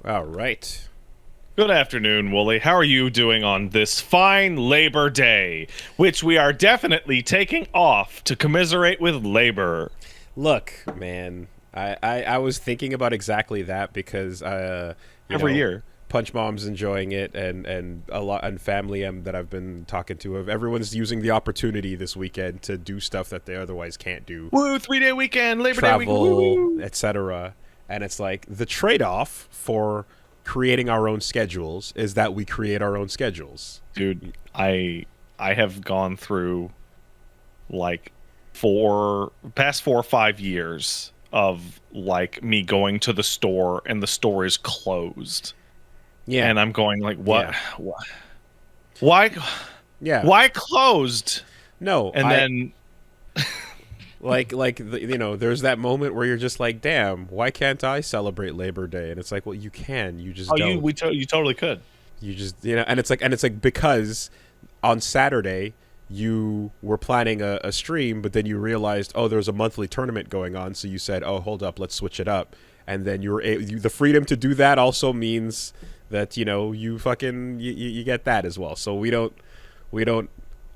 All right. Good afternoon, Wooly. How are you doing on this fine Labor Day, which we are definitely taking off to commiserate with labor? Look, man, I was thinking about exactly that because you Every know, year. Punch Mom's enjoying it, and a lot and family that I've been talking to of everyone's using the opportunity this weekend to do stuff that they otherwise can't do, Woo, 3-day weekend, Labor Day weekend, travel, woo! etc. And it's like the trade-off for creating our own schedules is that we create our own schedules. Dude, I have gone through like past 4 or 5 years of like me going to the store and the store is closed. Yeah, And I'm going like, what? yeah, Why? yeah. Why closed? No, And then there's that moment where you're just like, damn, why can't I celebrate Labor Day? And it's like, well, you can, you just oh, don't. you totally could. You just, and it's like because on Saturday you were planning a stream, but then you realized, oh, there's a monthly tournament going on, so you said, oh, hold up, let's switch it up, and then the freedom to do that also means that you get that as well. So we don't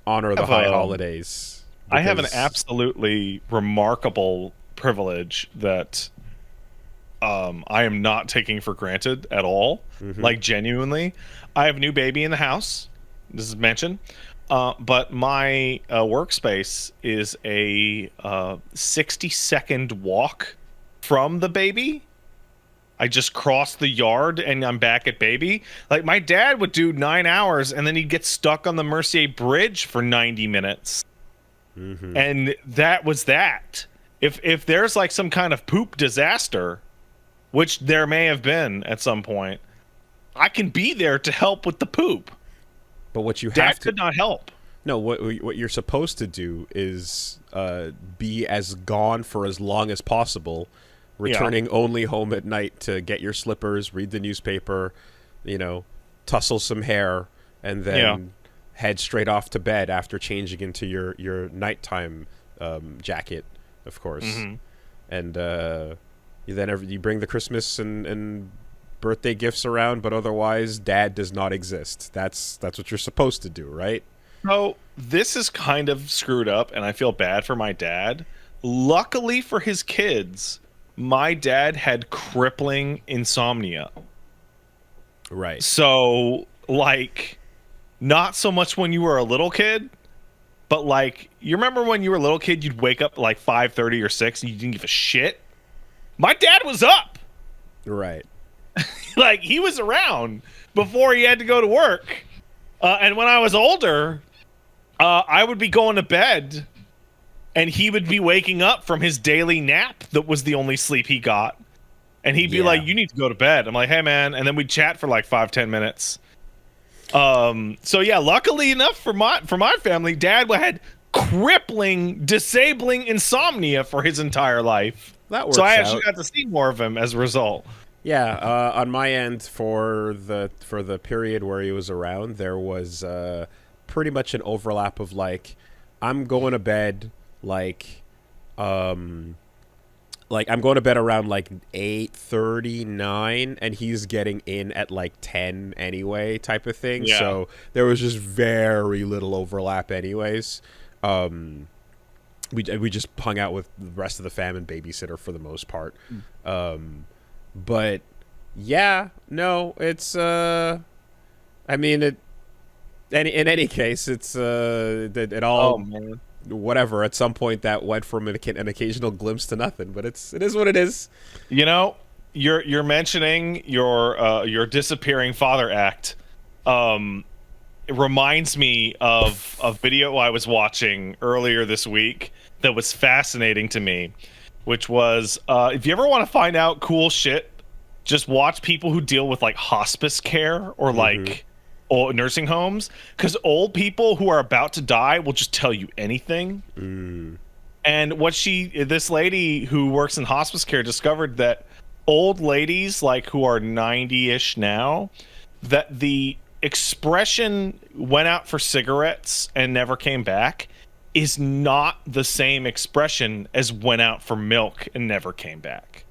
honor the high holidays. I have an Because- absolutely remarkable privilege that I am not taking for granted at all. Like genuinely, I have a new baby in the house. This is mentioned, but my workspace is a 60-second walk from the baby. I just cross the yard and I'm back at baby. Like my dad would do 9 hours and then he'd get stuck on the Mercier Bridge for 90 minutes. And that was that. If there's like some kind of poop disaster, which there may have been at some point, I can be there to help with the poop. but what you have Dad to could not help. No, what you're supposed to do is be as gone for as long as possible, returning only home at night to get your slippers, read the newspaper, tussle some hair, and then head straight off to bed after changing into your nighttime jacket, of course. And you bring the Christmas and birthday gifts around, but otherwise, Dad does not exist. That's what you're supposed to do, right? So this is kind of screwed up, and I feel bad for my dad. Luckily for his kids, my dad had crippling insomnia. Right. So, like, not so much when you were a little kid, but like, you remember when you were a little kid, you'd wake up at like 5:30 or 6 and you didn't give a shit? My dad was up. Right. Like, he was around before he had to go to work. And when I was older, I would be going to bed and he would be waking up from his daily nap that was the only sleep he got. And he'd be like, you need to go to bed. I'm like, hey, man. And then we'd chat for like 5-10 minutes. So yeah, luckily enough for my family, Dad had crippling, disabling insomnia for his entire life. That works So I actually out. got to see more of him as a result. Yeah, on my end, for the period where he was around, there was pretty much an overlap of like, I'm going to bed I'm going to bed around like 8:39, and he's getting in at like 10 anyway, type of thing. Yeah. So there was just very little overlap, anyways. We just hung out with the rest of the fam and babysitter for the most part. But yeah, no, it's I mean it. In any case, it's it all Oh man. whatever. At some point, that went from an occasional glimpse to nothing. But it is what it is. You know, you're mentioning your disappearing father act. It reminds me of a video I was watching earlier this week that was fascinating to me, which was if you ever want to find out cool shit, just watch people who deal with like hospice care or like nursing homes, because old people who are about to die will just tell you anything. And this lady who works in hospice care discovered that old ladies like who are 90-ish now, that the expression went out for cigarettes and never came back is not the same expression as went out for milk and never came back.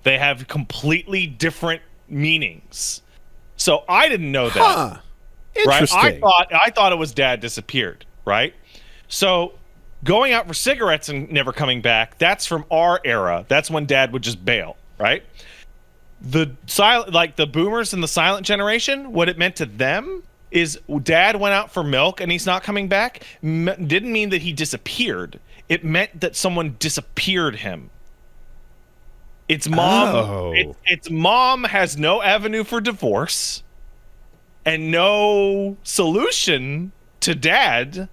They have completely different meanings. So I didn't know that. Huh. Interesting. Right? I thought it was dad disappeared, right? So going out for cigarettes and never coming back, that's from our era. That's when dad would just bail, right? The boomers and the silent generation, what it meant to them is dad went out for milk and he's not coming back. Didn't mean that he disappeared. It meant that someone disappeared him. Its mom, its mom has no avenue for divorce and no solution to dad.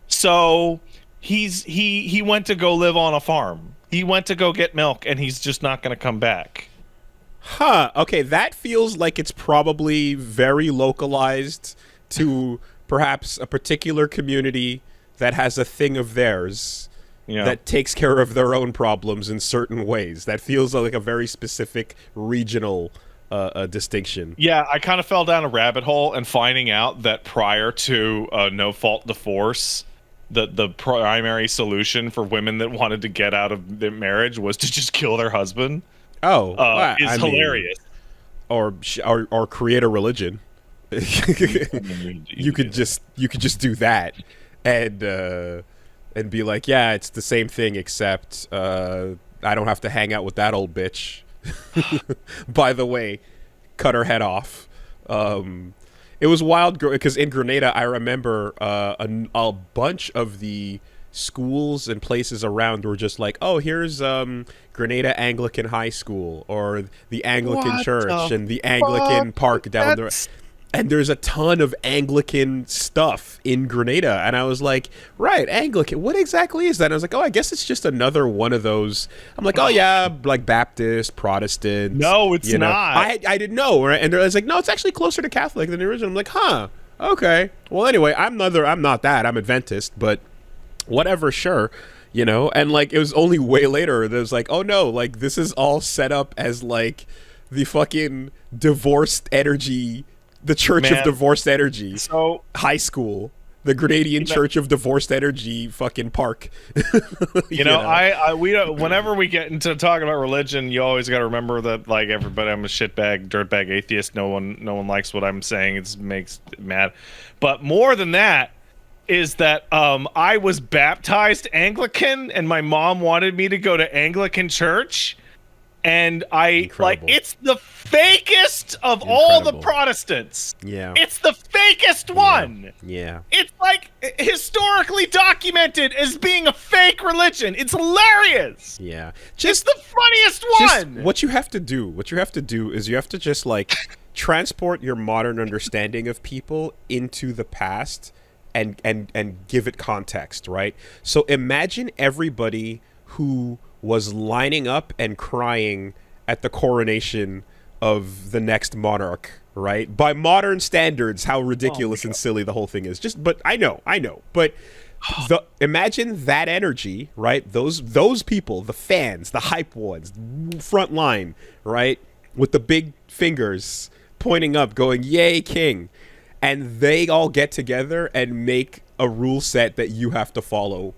So he went to go live on a farm. He went to go get milk and he's just not going to come back. Huh. Okay, that feels like it's probably very localized to perhaps a particular community that has a thing of theirs that takes care of their own problems in certain ways. That feels like a very specific regional distinction. Yeah, I kind of fell down a rabbit hole and finding out that prior to no-fault divorce, the primary solution for women that wanted to get out of their marriage was to just kill their husband. Oh, is hilarious. Or create a religion. You could just do that and be like, yeah, it's the same thing except I don't have to hang out with that old bitch. By the way, cut her head off. It was wild because in Grenada, I remember a bunch of the schools and places around were just like, oh, here's Grenada Anglican High School or the Anglican Church and the Anglican Park down there. And there's a ton of Anglican stuff in Grenada. And I was like, right, Anglican, what exactly is that? And I was like, oh, I guess it's just another one of those. I'm like, oh, yeah, like Baptist, Protestant. No, it's not. I didn't know. Right? And I was like, no, it's actually closer to Catholic than the original. I'm like, huh, okay. Well, anyway, I'm not that. I'm Adventist, but whatever, sure. And like it was only way later that it was like, oh no, like this is all set up as like the fucking divorced energy, the Church of Divorced Energy. So high school, the Grenadian Church of Divorced Energy fucking park. we don't, whenever we get into talking about religion, you always got to remember that like everybody, I'm a shitbag, dirtbag atheist. No one likes what I'm saying. It makes it mad. But more than that, is that I was baptized Anglican and my mom wanted me to go to Anglican church, and it's the fakest of all the Protestants. Yeah. It's the fakest one. Yeah. It's like historically documented as being a fake religion. It's hilarious. Yeah. It's the funniest one. What you have to do is you have to just like transport your modern understanding of people into the past and give it context, right? So imagine everybody who was lining up and crying at the coronation of the next monarch, right? By modern standards, how ridiculous and silly the whole thing is. But I know. But imagine that energy, right? Those people, the fans, the hype ones, front line, right? With the big fingers pointing up, going, "Yay, king." And they all get together and make a rule set that you have to follow,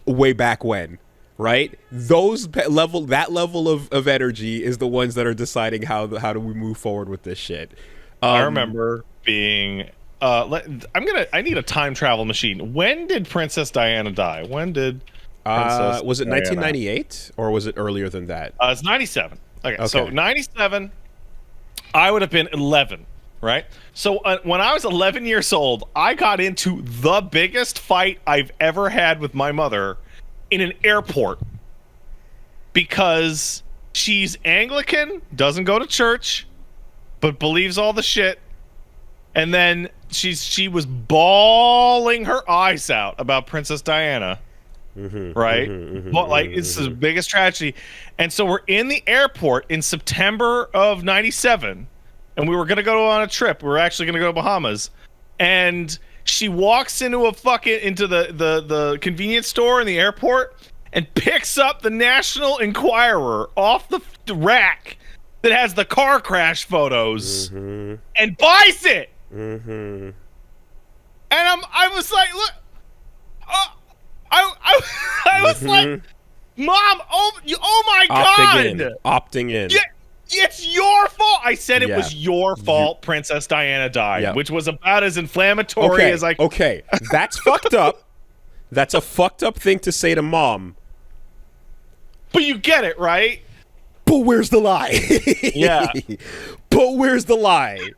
way back when, right? That level of energy is the ones that are deciding how do we move forward with this shit. I remember being. I need a time travel machine. When did Princess Diana die? When did? Was it 1998 or was it earlier than that? It's 97. Okay, so 97. I would have been 11. Right? So when I was 11 years old, I got into the biggest fight I've ever had with my mother in an airport because she's Anglican, doesn't go to church, but believes all the shit. And then she was bawling her eyes out about Princess Diana. Right? But like it's the biggest tragedy. And so we're in the airport in September of 97. And we were going to go on a trip. We were actually going to go to Bahamas. And she walks into the convenience store in the airport and picks up the National Enquirer off the rack that has the car crash photos and buys it. And I was like, look, I was like, Mom, oh my God. Opting in. it's your fault. I said it Yeah. was your fault. Princess Diana died, Yeah. which was about as inflammatory as I. Okay, that's fucked up. That's a fucked up thing to say to mom. But you get it, right? But where's the lie? Yeah. But where's the lie?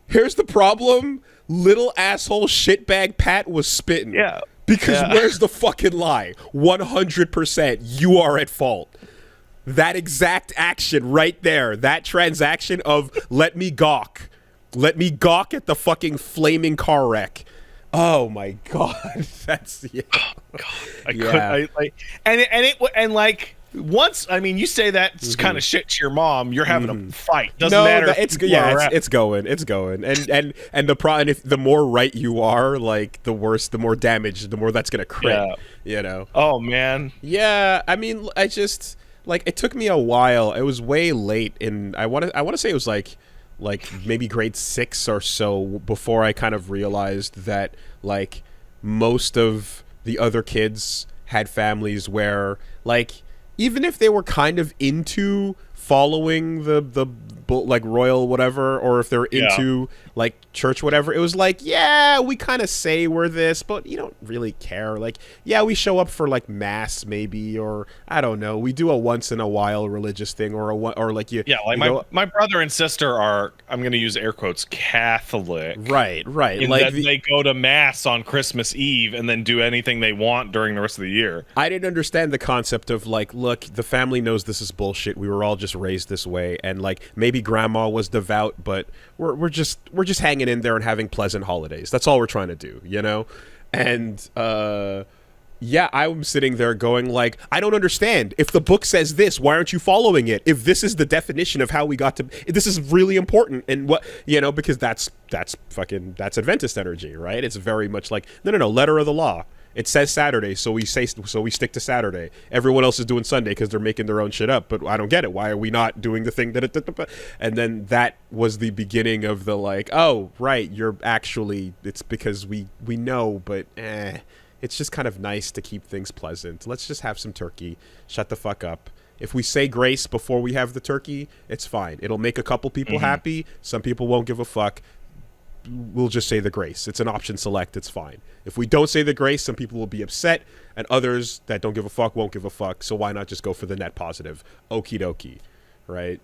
Here's the problem. Little asshole shitbag Pat was spitting. Yeah. Because where's the fucking lie? 100% you are at fault. That exact action right there, that transaction of let me gawk at the fucking flaming car wreck. Oh my god, that's Oh, God. And like once, I mean, you say that kind of shit to your mom, you're having a fight. Doesn't matter. It's going, and the more right you are, like the worse, the more damage, the more that's gonna crit. Yeah. You know. Oh man. Yeah, I mean, I just like it took me a while. It was way late, and I want to say it was like maybe grade 6 or so before I kind of realized that like most of the other kids had families where like even if they were kind of into following the like royal whatever, or if they're into like church whatever, it was like, yeah, we kind of say we're this, but you don't really care. Like, yeah, we show up for like mass maybe, or I don't know, we do a once in a while religious thing, or like my brother and sister are, I'm going to use air quotes, Catholic. Right. In Like that they go to mass on Christmas Eve and then do anything they want during the rest of the year. I didn't understand the concept of like, look, the family knows this is bullshit. We were all just raised this way, and like maybe grandma was devout, but we're just hanging in there and having pleasant holidays. That's all we're trying to do, you know? And yeah, I'm sitting there going like, I don't understand. If the book says this, why aren't you following it? If this is the definition of how we got to, this is really important, and what, you know, because that's Adventist energy, right? It's very much like, no, letter of the law. It says Saturday, so we stick to Saturday. Everyone else is doing Sunday because they're making their own shit up. But I don't get it. Why are we not doing the thing that? And then that was the beginning of the like, oh right, you're actually, it's because we know, but it's just kind of nice to keep things pleasant. Let's just have some turkey. Shut the fuck up. If we say grace before we have the turkey, it's fine. It'll make a couple people happy. Some people won't give a fuck. We'll just say the grace. It's an option select. It's fine. If we don't say the grace, some people will be upset, and others that don't give a fuck won't give a fuck. So why not just go for the net positive? Okie dokie, right?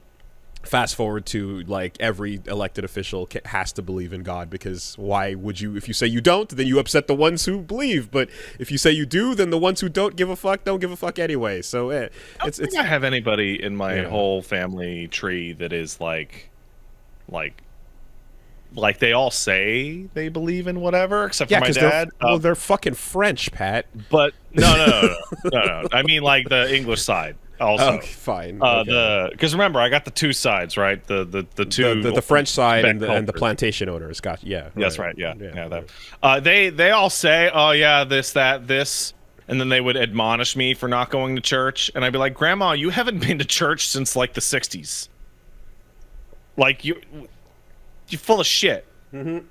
Fast forward to like every elected official has to believe in God, because why would you? If you say you don't, then you upset the ones who believe. But if you say you do, then the ones who don't give a fuck don't give a fuck anyway. So I don't think I have anybody in my whole family tree that is like they all say they believe in whatever, except for my dad. They're fucking French, Pat. But no. I mean, like the English side also. Okay, fine. Okay. Because remember, I got the two sides, right? The two the French side and the plantation owners. Got That's right. Yeah. They all say, oh yeah, this, and then they would admonish me for not going to church, and I'd be like, Grandma, you haven't been to church since like the '60s. Like you're full of shit. You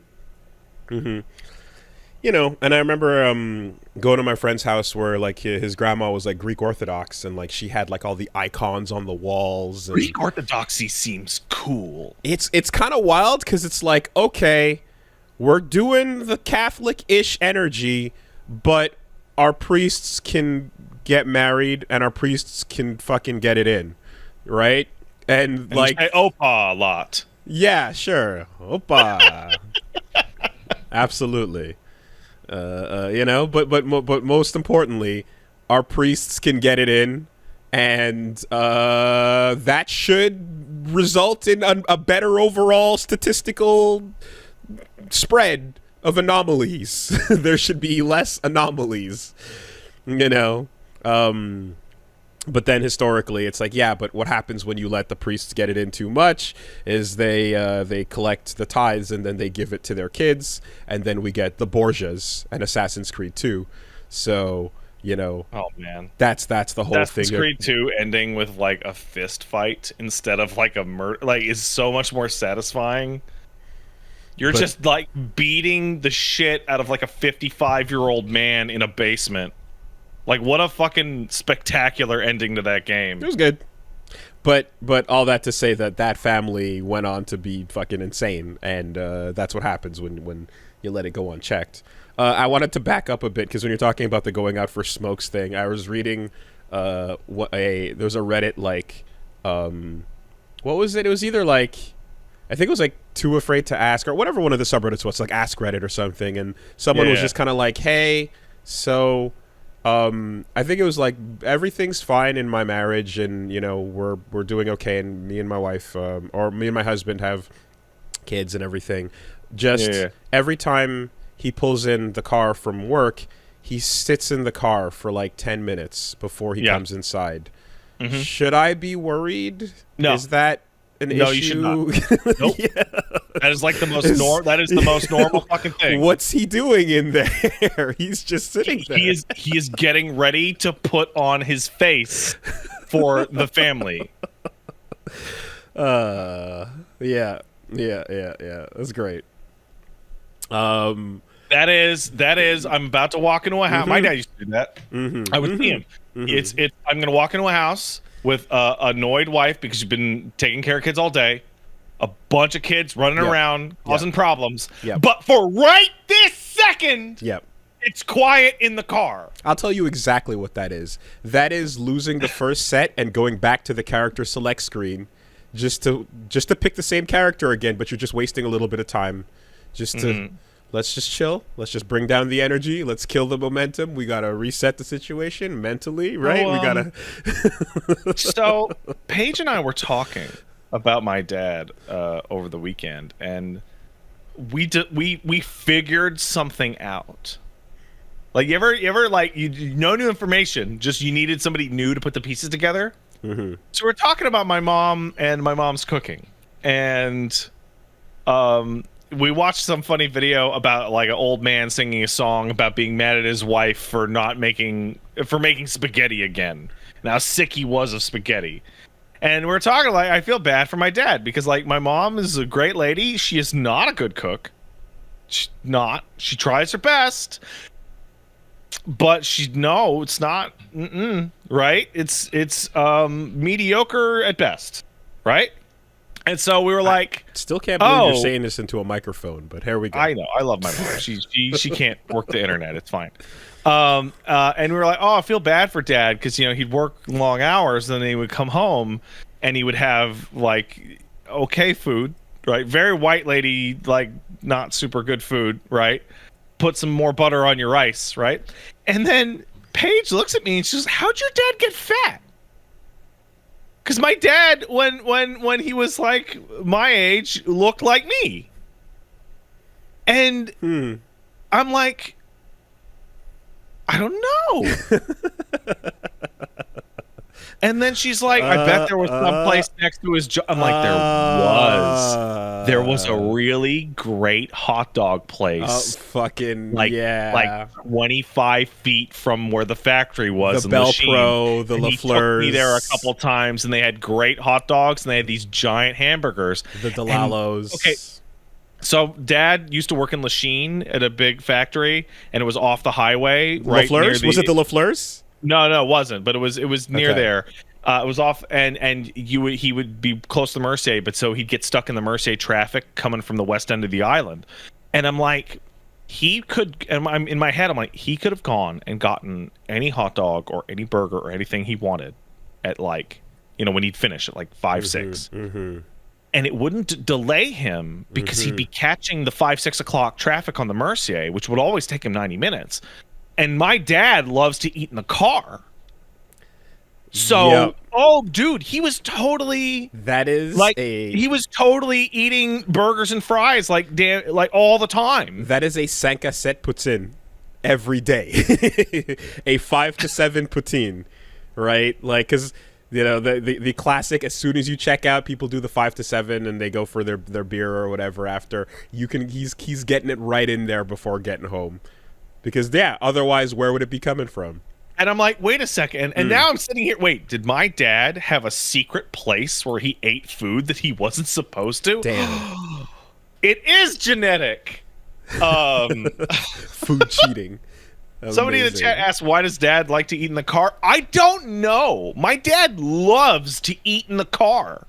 know, and I remember going to my friend's house where like his grandma was like Greek Orthodox, and like she had like all the icons on the walls. And Greek Orthodoxy seems cool. It's kind of wild because it's like, okay, we're doing the Catholic-ish energy, but our priests can get married and our priests can fucking get it in, right? And like opa a lot. Yeah, sure. Opa. Absolutely. You know, but most importantly, our priests can get it in, and that should result in a better overall statistical spread of anomalies. There should be less anomalies, you know. But then historically, it's like, yeah, but what happens when you let the priests get it in too much is they collect the tithes and then they give it to their kids, and then we get the Borgias and Assassin's Creed 2. So, you know, oh man, that's the whole thing. Assassin's Creed 2 ending with like a fist fight instead of like a murder, like, is so much more satisfying. You're just like beating the shit out of like a 55-year-old man in a basement. Like, what a fucking spectacular ending to that game. It was good. But all that to say that family went on to be fucking insane, and that's what happens when you let it go unchecked. I wanted to back up a bit because when you're talking about the going out for smokes thing, I was reading there's a Reddit like what was it? It was either like I think it was like Too Afraid to Ask or whatever one of the subreddits was, like Ask Reddit or something, and someone was just kind of like, hey, so. I think it was like everything's fine in my marriage, and we're doing okay, and me and my wife, or me and my husband have kids and everything. Just every time he pulls in the car from work, he sits in the car for like 10 minutes before he comes inside. Mm-hmm. Should I be worried? No. Is that an issue? No, you should not. Nope. That is like the most that is the most normal fucking thing. What's he doing in there? He's just sitting there. He is getting ready to put on his face for the family. Yeah. That's great. That is I'm about to walk into a house. Mm-hmm. My dad used to do that. Mm-hmm. I would see him. Mm-hmm. I'm gonna walk into a house with a annoyed wife because she's been taking care of kids all day. A bunch of kids running around causing problems. Yep. But for right this second, it's quiet in the car. I'll tell you exactly what that is. That is losing the first set and going back to the character select screen just to pick the same character again, but you're just wasting a little bit of time. Let's just chill. Let's just bring down the energy. Let's kill the momentum. We got to reset the situation mentally, right? We got to... So, Paige and I were talking about my dad over the weekend, and we figured something out. Like you ever like you know new information, just you needed somebody new to put the pieces together. Mm-hmm. So we're talking about my mom and my mom's cooking, and we watched some funny video about like an old man singing a song about being mad at his wife for making spaghetti again, and how sick he was of spaghetti. And we're talking like, I feel bad for my dad because like my mom is a great lady. She is not a good cook. She's not. She tries her best, but it's not. Right? It's mediocre at best. Right? And so we were like, still can't believe you're saying this into a microphone, but here we go. I know. I love my mom. She can't work the internet. It's fine. And we were like, I feel bad for dad because he'd work long hours, and then he would come home and he would have like okay food, right? Very white lady, like not super good food, right? Put some more butter on your rice, right? And then Paige looks at me and she says, "How'd your dad get fat?" Because my dad, when he was like my age, looked like me, and I'm like, I don't know. And then she's like, I bet there was some place next to his job. I'm like, there was a really great hot dog place. Like 25 feet from where the factory was. The Bell Pro, the LaFleur's. He took me there a couple times, and they had great hot dogs, and they had these giant hamburgers. The DeLallo's. Okay. So Dad used to work in Lachine at a big factory, and it was off the highway. Right LaFleur's? Was it the LaFleur's? No, it wasn't. But it was near there. It was off, and he would be close to the Mercier, but so he'd get stuck in the Mercier traffic coming from the west end of the island. And I'm like, he could. And I'm in my head, I'm like, he could have gone and gotten any hot dog or any burger or anything he wanted at like, when he'd finish at like 5, 6. Mm-hmm. And it wouldn't delay him because he'd be catching the 5, 6 o'clock traffic on the Mercier, which would always take him 90 minutes. And my dad loves to eat in the car. So, dude, he was totally... That is like, he was totally eating burgers and fries like all the time. That is a 5 à 7 poutine every day. A 5 to 7 poutine, right? Like, because... the classic, as soon as you check out, people do the 5 to 7 and they go for their beer or whatever after. He's getting it right in there before getting home. Because, otherwise, where would it be coming from? And I'm like, wait a second. And now I'm sitting here. Wait, did my dad have a secret place where he ate food that he wasn't supposed to? Damn. It is genetic. Food cheating. Somebody in the chat asked, why does Dad like to eat in the car? I don't know. My dad loves to eat in the car.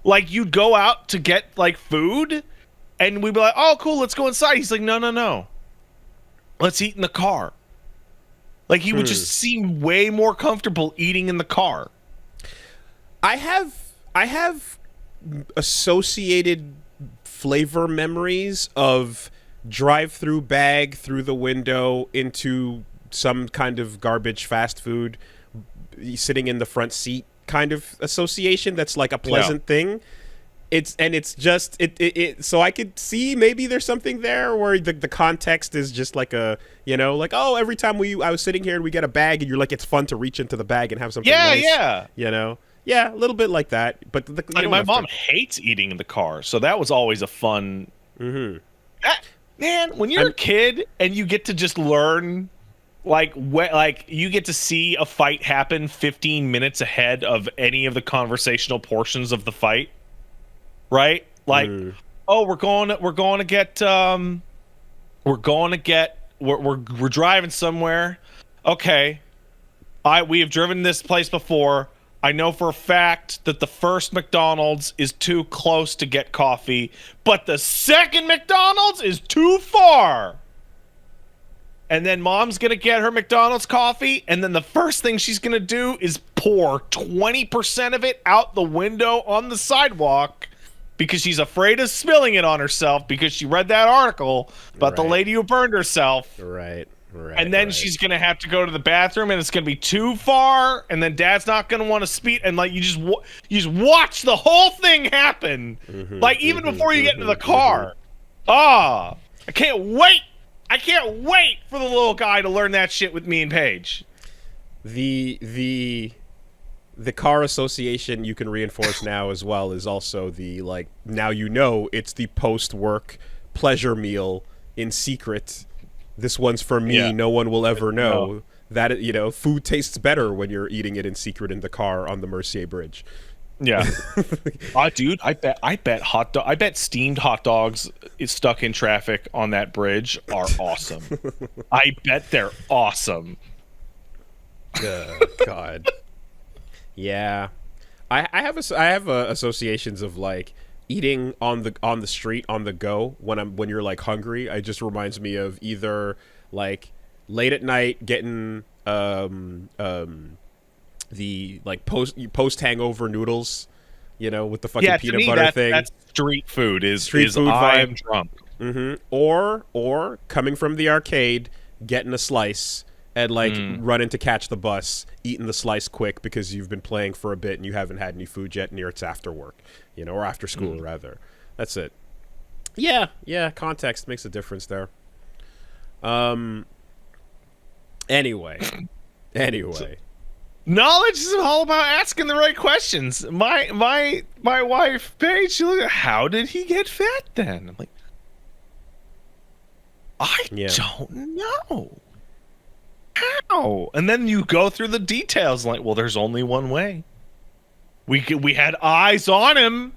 Like, you'd go out to get, like, food, and we'd be like, oh, cool, let's go inside. He's like, no. Let's eat in the car. Like, he would just seem way more comfortable eating in the car. I have associated flavor memories of drive-through bag through the window into some kind of garbage fast food, sitting in the front seat kind of association. That's like a pleasant thing. It's just so I could see maybe there's something there where the context is just like a, like, oh, every time I was sitting here and we get a bag and you're like, it's fun to reach into the bag and have something nice. Yeah, a little bit like that. But my mom hates eating in the car, so that was always a fun. Man, when you're a kid and you get to just learn, like you get to see a fight happen 15 minutes ahead of any of the conversational portions of the fight, right? Like, oh, we're driving somewhere. Okay, we have driven this place before. I know for a fact that the first McDonald's is too close to get coffee, but the second McDonald's is too far. And then Mom's going to get her McDonald's coffee, and then the first thing she's going to do is pour 20% of it out the window on the sidewalk because she's afraid of spilling it on herself because she read that article about the lady who burned herself. Right. And then she's going to have to go to the bathroom, and it's going to be too far, and then Dad's not going to want to speak, and like you just watch the whole thing happen, like even before you get into the car. I can't wait. I can't wait for the little guy to learn that shit with me and Paige. The car association you can reinforce now as well is also the, like, now it's the post-work pleasure meal in secret. This one's for me. Yeah. No one will ever know. That, food tastes better when you're eating it in secret in the car on the Mercier Bridge. Yeah. Dude, I bet steamed hot dogs stuck in traffic on that bridge are awesome. I bet they're awesome. God. Yeah. I have associations of, like, eating on the street on the go when you're like hungry. It just reminds me of either like late at night getting the like post hangover noodles, with the fucking peanut butter thing. That's street food. Street food I'm vibe. drunk. Or coming from the arcade, getting a slice and like running to catch the bus, eating the slice quick because you've been playing for a bit and you haven't had any food yet, and it's after work, or after school rather. That's it. Yeah. Context makes a difference there. Anyway. Knowledge is all about asking the right questions. My wife Paige, she looked at, how did he get fat then? I'm like, I don't know. How? And then you go through the details, like, well, there's only one way. We had eyes on him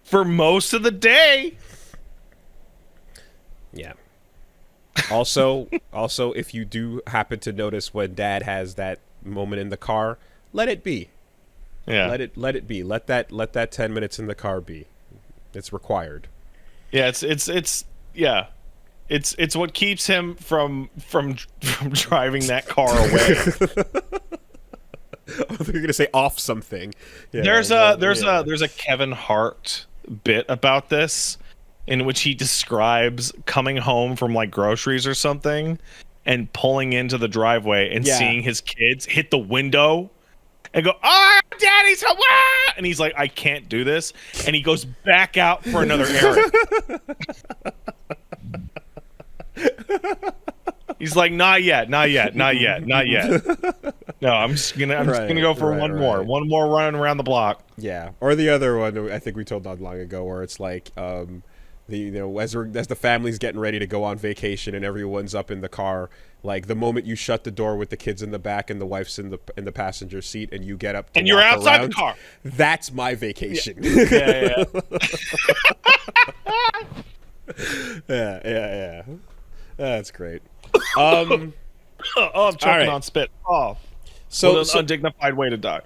for most of the day. Yeah. Also, if you do happen to notice when Dad has that moment in the car, let it be. Yeah. Let it be. Let that 10 minutes in the car be. It's required. Yeah, It's what keeps him from driving that car away. They're gonna say off something. Yeah, there's a Kevin Hart bit about this in which he describes coming home from like groceries or something and pulling into the driveway and seeing his kids hit the window and go, "Oh, Daddy's home!" And he's like, "I can't do this," and he goes back out for another errand. He's like, not yet. No, I'm just gonna go for one more run around the block. Yeah, or the other one I think we told not long ago, where it's like, as the family's getting ready to go on vacation and everyone's up in the car, like the moment you shut the door with the kids in the back and the wife's in the passenger seat and you get up to and you're outside around, the car. That's my vacation. Yeah. Yeah. That's great. Oh, I'm choking right. on spit. Oh, So, what an undignified way to die.